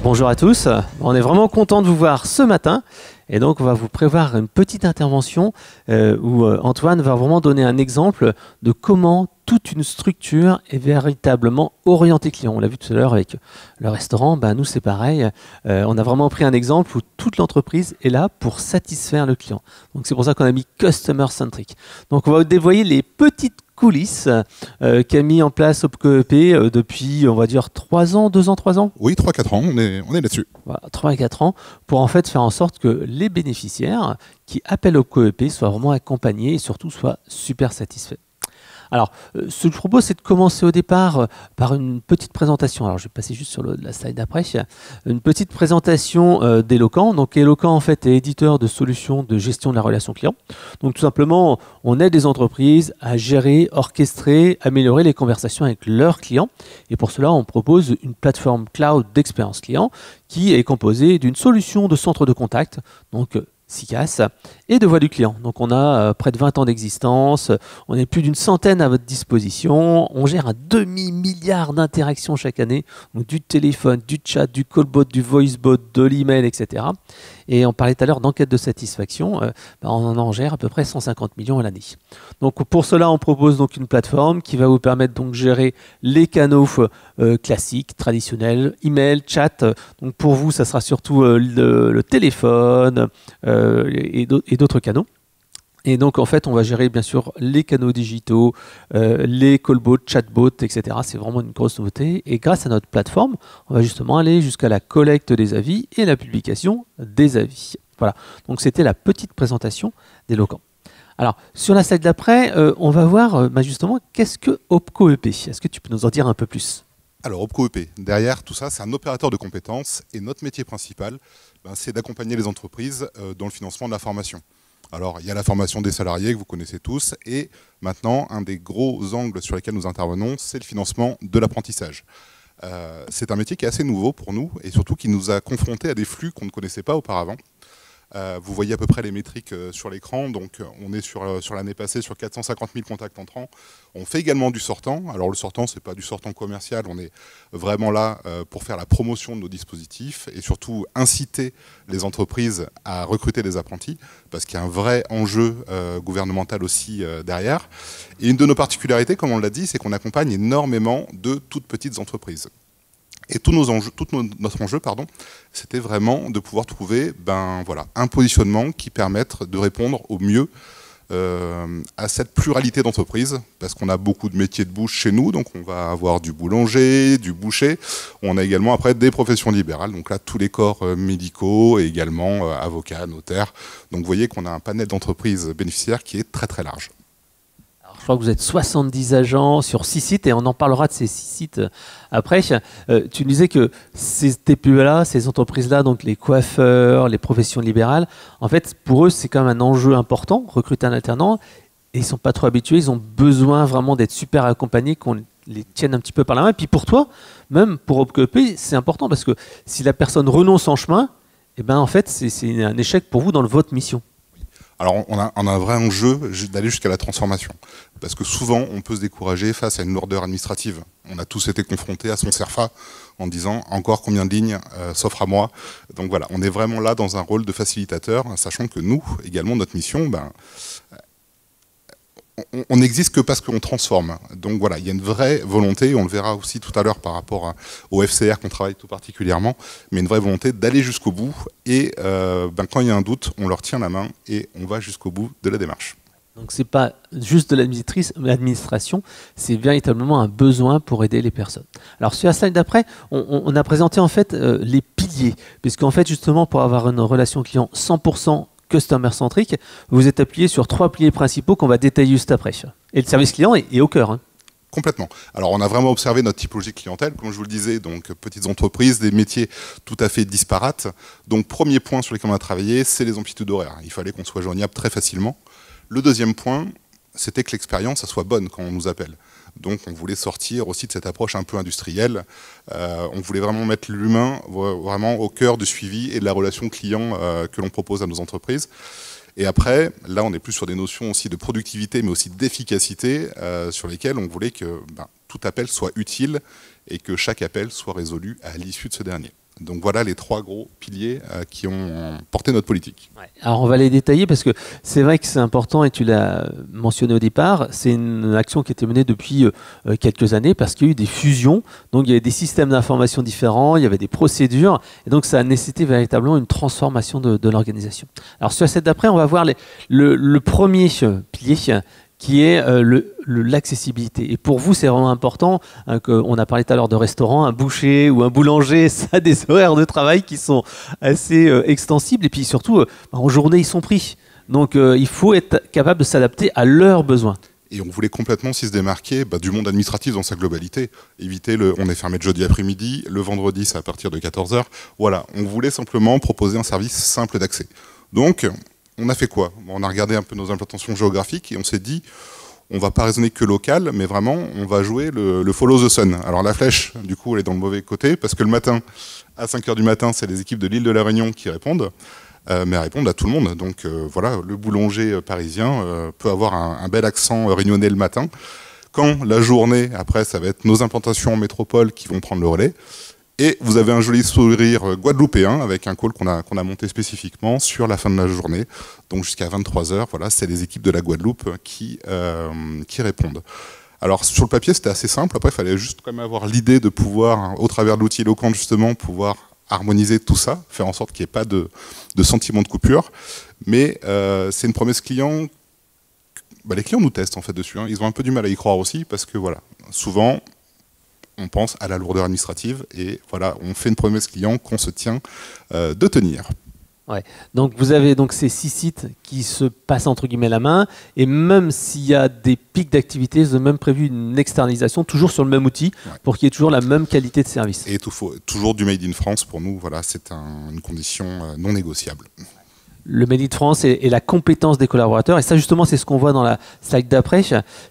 Bonjour à tous, on est vraiment content de vous voir ce matin et donc on va vous prévoir une petite intervention où Antoine va vraiment donner un exemple de comment toute une structure est véritablement orientée client. On l'a vu tout à l'heure avec le restaurant, nous c'est pareil, on a vraiment pris un exemple où toute l'entreprise est là pour satisfaire le client. Donc c'est pour ça qu'on a mis Customer Centric. Donc on va dévoiler les petites coulisses qu'a mis en place OpcoEP depuis, on va dire, 3 ans, 2 ans, 3 ans. Oui, 3-4 ans, on est là-dessus. Voilà, 3 à 4 ans, pour en fait faire en sorte que les bénéficiaires qui appellent OpcoEP soient vraiment accompagnés et surtout soient super satisfaits. Alors, ce que je propose, c'est de commencer au départ par une petite présentation. Alors, je vais passer juste sur la slide d'après. Une petite présentation d'Eloquent. Donc, Eloquent, en fait, est éditeur de solutions de gestion de la relation client. Donc, tout simplement, on aide les entreprises à gérer, orchestrer, améliorer les conversations avec leurs clients. Et pour cela, on propose une plateforme cloud d'expérience client qui est composée d'une solution de centre de contact, donc SICAS, et de voix du client. Donc on a près de 20 ans d'existence, on est plus d'une centaine à votre disposition, on gère un demi-milliard d'interactions chaque année, donc du téléphone, du chat, du callbot, du voicebot, de l'email, etc. Et on parlait tout à l'heure d'enquête de satisfaction, on en gère à peu près 150 millions à l'année. Donc pour cela, on propose donc une plateforme qui va vous permettre donc de gérer les canaux classiques, traditionnels, email, chat. Donc pour vous, ça sera surtout le téléphone et d'autres canaux. Et donc, en fait, on va gérer, bien sûr, les canaux digitaux, les callbots, chatbots, etc. C'est vraiment une grosse nouveauté. Et grâce à notre plateforme, on va justement aller jusqu'à la collecte des avis et la publication des avis. Voilà. Donc, c'était la petite présentation d'Eloquent. Alors, sur la slide d'après, on va voir justement qu'est-ce que OpcoEP. Est-ce que tu peux nous en dire un peu plus ? Alors, OpcoEP, derrière tout ça, c'est un opérateur de compétences et notre métier principal, c'est d'accompagner les entreprises dans le financement de la formation. Alors, il y a la formation des salariés que vous connaissez tous et maintenant, un des gros angles sur lesquels nous intervenons, c'est le financement de l'apprentissage. C'est un métier qui est assez nouveau pour nous et surtout qui nous a confrontés à des flux qu'on ne connaissait pas auparavant. Vous voyez à peu près les métriques sur l'écran, donc on est sur l'année passée sur 450 000 contacts entrants. On fait également du sortant. Alors le sortant, c'est pas du sortant commercial, on est vraiment là pour faire la promotion de nos dispositifs et surtout inciter les entreprises à recruter des apprentis, parce qu'il y a un vrai enjeu gouvernemental aussi derrière. Et une de nos particularités, comme on l'a dit, c'est qu'on accompagne énormément de toutes petites entreprises. Et tout notre enjeu, c'était vraiment de pouvoir trouver un positionnement qui permette de répondre au mieux à cette pluralité d'entreprises, parce qu'on a beaucoup de métiers de bouche chez nous, donc on va avoir du boulanger, du boucher, on a également après des professions libérales, donc là tous les corps médicaux et également avocats, notaires, donc vous voyez qu'on a un panel d'entreprises bénéficiaires qui est très très large. Je crois que vous êtes 70 agents sur 6 sites et on en parlera de ces 6 sites après. Tu nous disais que ces TPE-là, ces entreprises-là, donc les coiffeurs, les professions libérales, en fait, pour eux, c'est quand même un enjeu important, recruter un alternant, et ils ne sont pas trop habitués, ils ont besoin vraiment d'être super accompagnés, qu'on les tienne un petit peu par la main. Et puis pour toi, même pour OpcoEP, c'est important parce que si la personne renonce en chemin, en fait, c'est un échec pour vous dans votre mission. Alors on a un vrai enjeu d'aller jusqu'à la transformation, parce que souvent on peut se décourager face à une lourdeur administrative. On a tous été confrontés à son CERFA en disant encore combien de lignes s'offrent à moi. Donc voilà, on est vraiment là dans un rôle de facilitateur, sachant que nous, également notre mission, on n'existe que parce qu'on transforme. Donc voilà, il y a une vraie volonté, on le verra aussi tout à l'heure par rapport au FCR qu'on travaille tout particulièrement, mais une vraie volonté d'aller jusqu'au bout et quand il y a un doute, on leur tient la main et on va jusqu'au bout de la démarche. Donc c'est pas juste de l'administration, c'est véritablement un besoin pour aider les personnes. Alors sur la slide d'après, on a présenté en fait les piliers, puisqu'en fait justement pour avoir une relation client 100% customer centric, vous êtes appuyé sur 3 piliers principaux qu'on va détailler juste après. Et le service client est au cœur. Complètement. Alors on a vraiment observé notre typologie de clientèle, comme je vous le disais, donc petites entreprises, des métiers tout à fait disparates. Donc premier point sur lequel on a travaillé, c'est les amplitudes horaires. Il fallait qu'on soit joignable très facilement. Le deuxième point, c'était que l'expérience soit bonne quand on nous appelle. Donc on voulait sortir aussi de cette approche un peu industrielle. On voulait vraiment mettre l'humain vraiment au cœur du suivi et de la relation client que l'on propose à nos entreprises. Et après, là on est plus sur des notions aussi de productivité mais aussi d'efficacité sur lesquelles on voulait que tout appel soit utile et que chaque appel soit résolu à l'issue de ce dernier. Donc voilà les 3 gros piliers qui ont porté notre politique. Ouais. Alors on va les détailler parce que c'est vrai que c'est important et tu l'as mentionné au départ, c'est une action qui a été menée depuis quelques années parce qu'il y a eu des fusions, donc il y avait des systèmes d'information différents, il y avait des procédures et donc ça a nécessité véritablement une transformation de l'organisation. Alors sur cette d'après, on va voir le premier pilier qui est l'accessibilité. Et pour vous, c'est vraiment important, on a parlé tout à l'heure de restaurant, un boucher ou un boulanger, ça a des horaires de travail qui sont assez extensibles, et puis surtout, en journée, ils sont pris. Donc il faut être capable de s'adapter à leurs besoins. Et on voulait complètement aussi se démarquer du monde administratif dans sa globalité. Éviter on est fermé le jeudi après-midi, le vendredi c'est à partir de 14 h. Voilà, on voulait simplement proposer un service simple d'accès. Donc, on a fait quoi? On a regardé un peu nos implantations géographiques et on s'est dit, on va pas raisonner que local, mais vraiment, on va jouer le follow the sun. Alors la flèche, du coup, elle est dans le mauvais côté, parce que le matin, à 5 h du matin, c'est les équipes de l'île de la Réunion qui répondent, mais elles répondent à tout le monde. Donc voilà, le boulanger parisien peut avoir un bel accent réunionnais le matin. Quand la journée, après, ça va être nos implantations en métropole qui vont prendre le relais. Et vous avez un joli sourire guadeloupéen avec un call qu'on a monté spécifiquement sur la fin de la journée. Donc jusqu'à 23 h, voilà, c'est les équipes de la Guadeloupe qui répondent. Alors sur le papier, c'était assez simple. Après, il fallait juste quand même avoir l'idée de pouvoir, au travers de l'outil Eloquent, justement, pouvoir harmoniser tout ça, faire en sorte qu'il n'y ait pas de sentiment de coupure. Mais c'est une promesse client. Les clients nous testent en fait dessus. Ils ont un peu du mal à y croire aussi parce que voilà, souvent, on pense à la lourdeur administrative et voilà, on fait une promesse client qu'on se tient de tenir. Ouais. Donc vous avez donc ces 6 sites qui se passent entre guillemets la main et même s'il y a des pics d'activité, vous avez même prévu une externalisation toujours sur le même outil pour qu'il y ait toujours la même qualité de service. Et toujours du Made in France pour nous, voilà, c'est une condition non négociable. Le Made in France et la compétence des collaborateurs. Et ça, justement, c'est ce qu'on voit dans la slide d'après.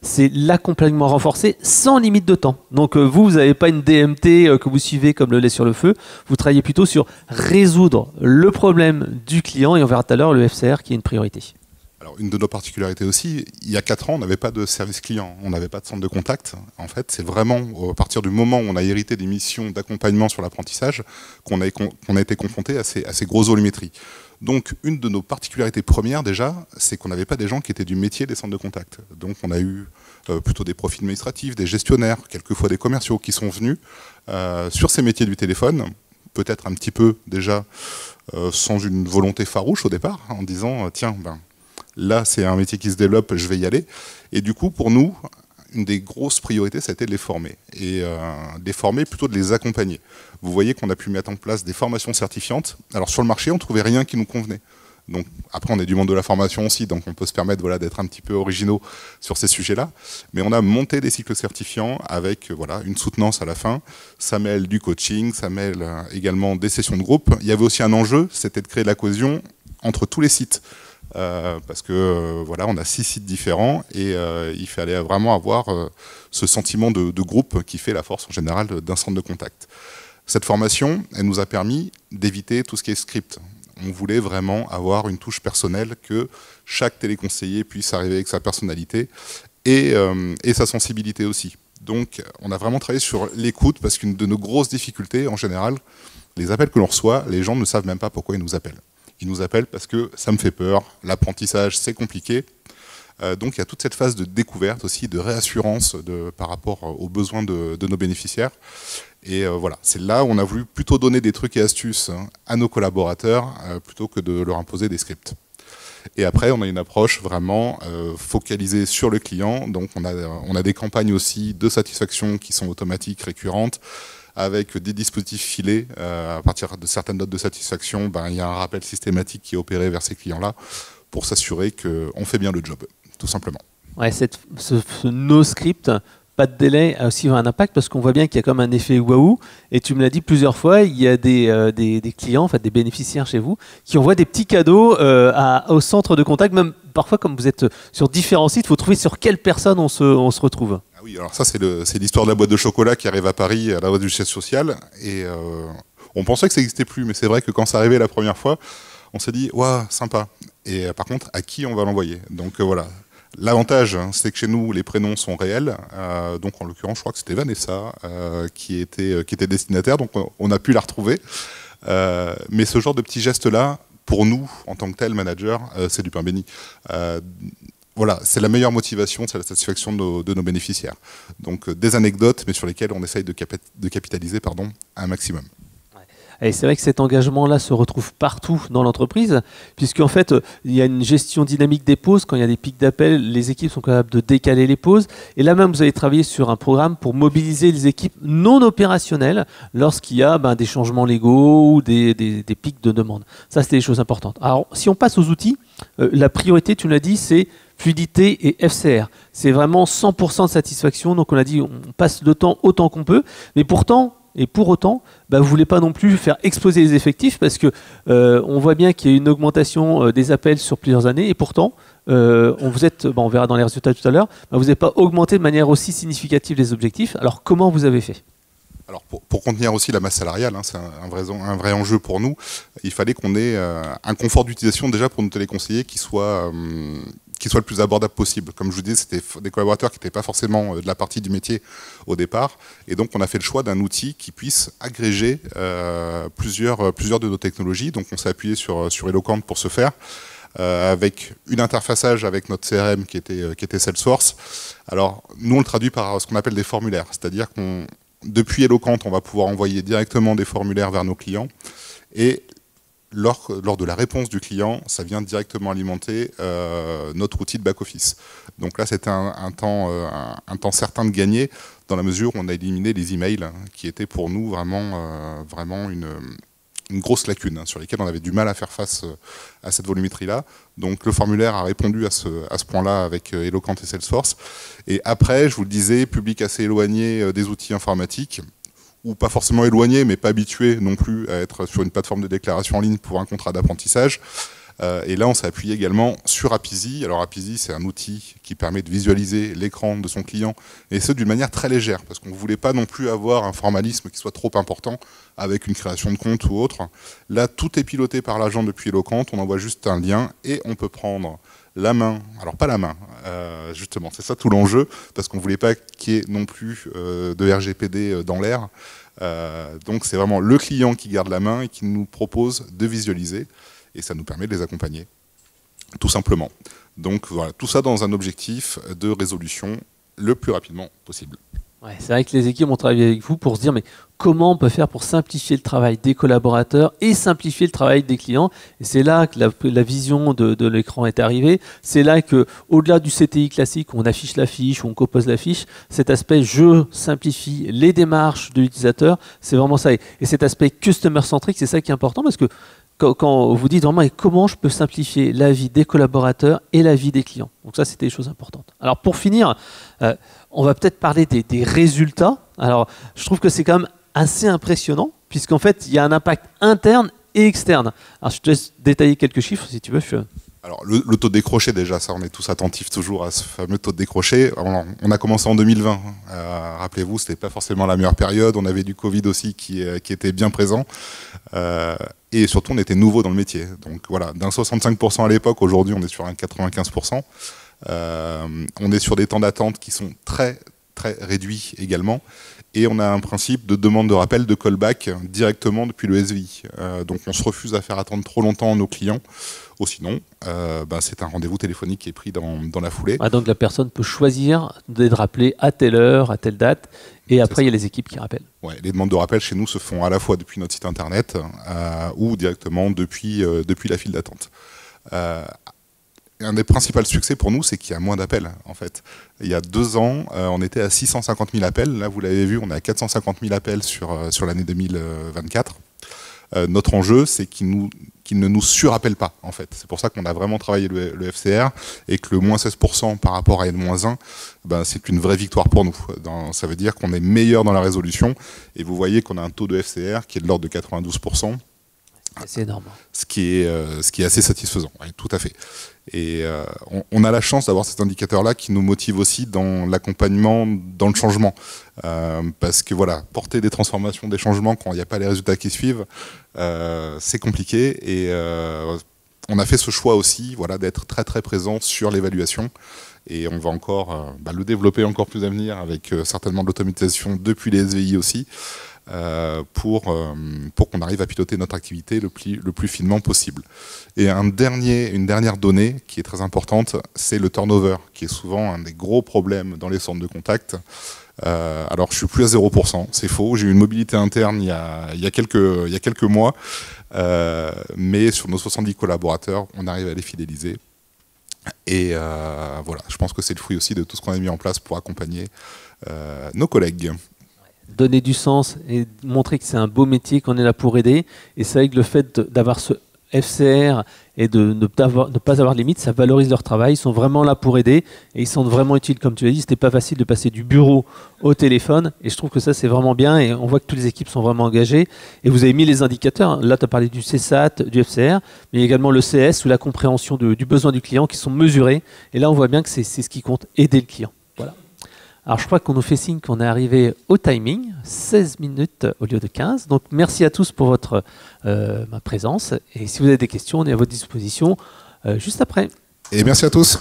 C'est l'accompagnement renforcé sans limite de temps. Donc, vous n'avez pas une DMT que vous suivez comme le lait sur le feu. Vous travaillez plutôt sur résoudre le problème du client. Et on verra tout à l'heure le FCR qui est une priorité. Alors, une de nos particularités aussi, il y a 4 ans, on n'avait pas de service client. On n'avait pas de centre de contact. En fait, c'est vraiment à partir du moment où on a hérité des missions d'accompagnement sur l'apprentissage qu'on a été confronté à ces grosses volumétries. Donc, une de nos particularités premières, déjà, c'est qu'on n'avait pas des gens qui étaient du métier des centres de contact. Donc, on a eu plutôt des profils administratifs, des gestionnaires, quelquefois des commerciaux qui sont venus sur ces métiers du téléphone, peut-être un petit peu déjà sans une volonté farouche au départ, en disant « Tiens, là, c'est un métier qui se développe, je vais y aller ». Et du coup, pour nous, une des grosses priorités, ça a été de les former. Et de les former, plutôt de les accompagner. Vous voyez qu'on a pu mettre en place des formations certifiantes. Alors sur le marché, on ne trouvait rien qui nous convenait. Donc après, on est du monde de la formation aussi, donc on peut se permettre d'être un petit peu originaux sur ces sujets-là. Mais on a monté des cycles certifiants avec une soutenance à la fin. Ça mêle du coaching, ça mêle également des sessions de groupe. Il y avait aussi un enjeu, c'était de créer de la cohésion entre tous les sites. Parce que on a 6 sites différents et il fallait vraiment avoir ce sentiment de groupe qui fait la force en général d'un centre de contact. Cette formation, elle nous a permis d'éviter tout ce qui est script. On voulait vraiment avoir une touche personnelle, que chaque téléconseiller puisse arriver avec sa personnalité et sa sensibilité aussi. Donc on a vraiment travaillé sur l'écoute parce qu'une de nos grosses difficultés en général, les appels que l'on reçoit, les gens ne savent même pas pourquoi ils nous appellent. Ils nous appellent parce que ça me fait peur, l'apprentissage c'est compliqué. Donc il y a toute cette phase de découverte aussi, de réassurance par rapport aux besoins de nos bénéficiaires. Et voilà, c'est là où on a voulu plutôt donner des trucs et astuces à nos collaborateurs plutôt que de leur imposer des scripts. Et après, on a une approche vraiment focalisée sur le client. Donc on a des campagnes aussi de satisfaction qui sont automatiques, récurrentes, avec des dispositifs filés. À partir de certaines notes de satisfaction, il y a un rappel systématique qui est opéré vers ces clients-là pour s'assurer qu'on fait bien le job, tout simplement. Ouais, ce no script, pas de délai, a aussi un impact parce qu'on voit bien qu'il y a comme un effet waouh. Et tu me l'as dit plusieurs fois, il y a des clients, en fait, des bénéficiaires chez vous, qui envoient des petits cadeaux au centre de contact. Même parfois, comme vous êtes sur différents sites, il faut trouver sur quelle personne on se retrouve. Ah oui, alors ça, c'est l'histoire de la boîte de chocolat qui arrive à Paris à la boîte du siège social. Et on pensait que ça n'existait plus, mais c'est vrai que quand ça arrivait la première fois, on s'est dit, waouh, sympa. Et par contre, à qui on va l'envoyer? Donc voilà. L'avantage, c'est que chez nous, les prénoms sont réels. Donc, en l'occurrence, je crois que c'était Vanessa qui était destinataire. Donc, on a pu la retrouver. Mais ce genre de petits gestes-là, pour nous, en tant que tel manager, c'est du pain béni. Voilà, c'est la meilleure motivation, c'est la satisfaction de nos bénéficiaires. Donc, des anecdotes, mais sur lesquelles on essaye de capitaliser un maximum. Et c'est vrai que cet engagement-là se retrouve partout dans l'entreprise, puisqu'en fait, il y a une gestion dynamique des pauses. Quand il y a des pics d'appel, les équipes sont capables de décaler les pauses. Et là même, vous avez travaillé sur un programme pour mobiliser les équipes non opérationnelles lorsqu'il y a des changements légaux ou des pics de demande. Ça, c'était des choses importantes. Alors, si on passe aux outils, la priorité, tu l'as dit, c'est fluidité et FCR. C'est vraiment 100% de satisfaction. Donc, on a dit, on passe le temps autant qu'on peut. Mais pourtant... Et pour autant, vous ne voulez pas non plus faire exploser les effectifs parce que on voit bien qu'il y a une augmentation des appels sur plusieurs années et pourtant, on verra dans les résultats tout à l'heure, vous n'avez pas augmenté de manière aussi significative les objectifs. Alors comment vous avez fait ? Alors pour contenir aussi la masse salariale, c'est un vrai enjeu pour nous, il fallait qu'on ait un confort d'utilisation déjà pour nos téléconseillers qui soit le plus abordable possible. Comme je vous disais, c'était des collaborateurs qui n'étaient pas forcément de la partie du métier au départ. Et donc, on a fait le choix d'un outil qui puisse agréger plusieurs de nos technologies. Donc, on s'est appuyé sur Eloquent pour ce faire, avec une interfaçage avec notre CRM qui était Salesforce. Alors, nous, on le traduit par ce qu'on appelle des formulaires. C'est-à-dire qu'on depuis Eloquent, on va pouvoir envoyer directement des formulaires vers nos clients. Et lors de la réponse du client, ça vient directement alimenter notre outil de back-office. Donc là, c'était un temps certain de gagner, dans la mesure où on a éliminé les emails, qui étaient pour nous vraiment une grosse lacune, sur lesquelles on avait du mal à faire face à cette volumétrie-là. Donc le formulaire a répondu à ce point-là avec Eloquent et Salesforce. Et après, je vous le disais, public assez éloigné des outils informatiques, ou pas forcément éloigné, mais pas habitué non plus à être sur une plateforme de déclaration en ligne pour un contrat d'apprentissage. Et là, on s'est appuyé également sur Apizee. Alors Apizee, c'est un outil qui permet de visualiser l'écran de son client, et ce d'une manière très légère, parce qu'on ne voulait pas non plus avoir un formalisme qui soit trop important avec une création de compte ou autre. Là, tout est piloté par l'agent depuis Eloquent, on envoie juste un lien et on peut prendre la main, alors pas la main, justement, c'est ça tout l'enjeu, parce qu'on ne voulait pas qu'il y ait non plus de RGPD dans l'air. Donc c'est vraiment le client qui garde la main et qui nous propose de visualiser, et ça nous permet de les accompagner, tout simplement. Donc voilà, tout ça dans un objectif de résolution le plus rapidement possible. Ouais, c'est vrai que les équipes ont travaillé avec vous pour se dire mais comment on peut faire pour simplifier le travail des collaborateurs et simplifier le travail des clients. Et c'est là que la vision de l'écran est arrivée. C'est là que, au-delà du CTI classique, où on affiche la fiche, où on compose la fiche, cet aspect je simplifie les démarches de l'utilisateur, c'est vraiment ça. Et cet aspect customer-centric, c'est ça qui est important parce que quand vous dites vraiment comment je peux simplifier la vie des collaborateurs et la vie des clients. Donc ça, c'était des choses importantes. Alors pour finir, on va peut-être parler des résultats. Alors je trouve que c'est quand même assez impressionnant, puisqu'en fait, il y a un impact interne et externe. Alors je te laisse détailler quelques chiffres si tu veux. Alors le taux de décroché, déjà, ça on est tous attentifs toujours à ce fameux taux de décroché. On a commencé en 2020, rappelez-vous, c'était pas forcément la meilleure période, on avait du Covid aussi qui était bien présent, et surtout on était nouveau dans le métier. Donc voilà, d'un 65% à l'époque, aujourd'hui on est sur un 95%. On est sur des temps d'attente qui sont très très réduits également, et on a un principe de demande de rappel, de callback directement depuis le SVI. Donc on se refuse à faire attendre trop longtemps nos clients, ou sinon c'est un rendez-vous téléphonique qui est pris dans la foulée. Ah, donc la personne peut choisir d'être rappelée à telle heure, à telle date, et après il y a les équipes qui rappellent. Ouais, les demandes de rappel chez nous se font à la fois depuis notre site internet ou directement depuis la file d'attente. Un des principaux succès pour nous, c'est qu'il y a moins d'appels, en fait. Il y a 2 ans, on était à 650 000 appels. Là, vous l'avez vu, on est à 450 000 appels sur l'année 2024. Notre enjeu, c'est qu'il ne nous surappelle pas, en fait. C'est pour ça qu'on a vraiment travaillé le FCR, et que le moins 16% par rapport à N-1, c'est une vraie victoire pour nous. Ça veut dire qu'on est meilleur dans la résolution, et vous voyez qu'on a un taux de FCR qui est de l'ordre de 92%. C'est énorme. Ce qui est assez satisfaisant, oui, tout à fait. Et on a la chance d'avoir cet indicateur-là qui nous motive aussi dans l'accompagnement, dans le changement. Parce que voilà, porter des transformations, des changements quand il n'y a pas les résultats qui suivent, c'est compliqué. Et on a fait ce choix aussi, voilà, d'être très très présent sur l'évaluation. Et on va encore le développer encore plus à venir avec certainement de l'automatisation depuis les SVI aussi, pour qu'on arrive à piloter notre activité le plus finement possible. Et une dernière donnée qui est très importante, c'est le turnover, qui est souvent un des gros problèmes dans les centres de contact. Alors je suis plus à 0%, c'est faux, j'ai eu une mobilité interne il y a quelques mois, mais sur nos 70 collaborateurs, on arrive à les fidéliser. Et voilà, je pense que c'est le fruit aussi de tout ce qu'on a mis en place pour accompagner nos collègues. Donner du sens et montrer que c'est un beau métier, qu'on est là pour aider. Et c'est vrai que le fait d'avoir ce FCR et de ne pas avoir de limite, ça valorise leur travail. Ils sont vraiment là pour aider et ils sont vraiment utiles. Comme tu l'as dit, c'était pas facile de passer du bureau au téléphone. Et je trouve que ça, c'est vraiment bien. Et on voit que toutes les équipes sont vraiment engagées. Et vous avez mis les indicateurs. Là, tu as parlé du CSAT, du FCR, mais également le CS ou la compréhension du besoin du client qui sont mesurés. Et là, on voit bien que c'est ce qui compte, aider le client. Voilà. Alors je crois qu'on nous fait signe qu'on est arrivé au timing, 16 minutes au lieu de 15. Donc merci à tous pour votre ma présence. Et si vous avez des questions, on est à votre disposition juste après. Et merci à tous.